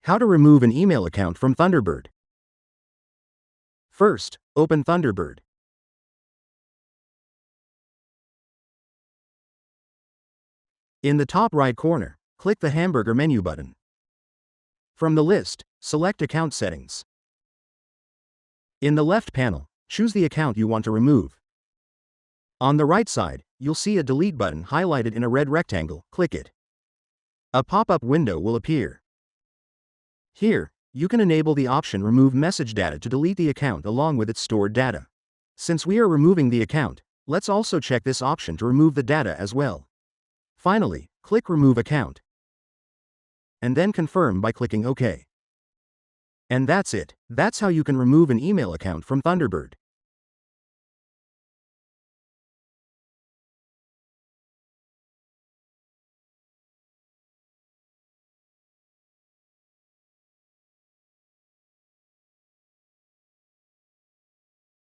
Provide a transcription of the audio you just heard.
How to remove an email account from Thunderbird. First, open Thunderbird. In the top right corner, click the hamburger menu button. From the list, select Account Settings. In the left panel, choose the account you want to remove. On the right side, you'll see a Delete button highlighted in a red rectangle. Click it. A pop-up window will appear. Here, you can enable the option Remove Message Data to delete the account along with its stored data. Since we are removing the account, let's also check this option to remove the data as well. Finally, click Remove Account. And then confirm by clicking OK. And that's it. That's how you can remove an email account from Thunderbird.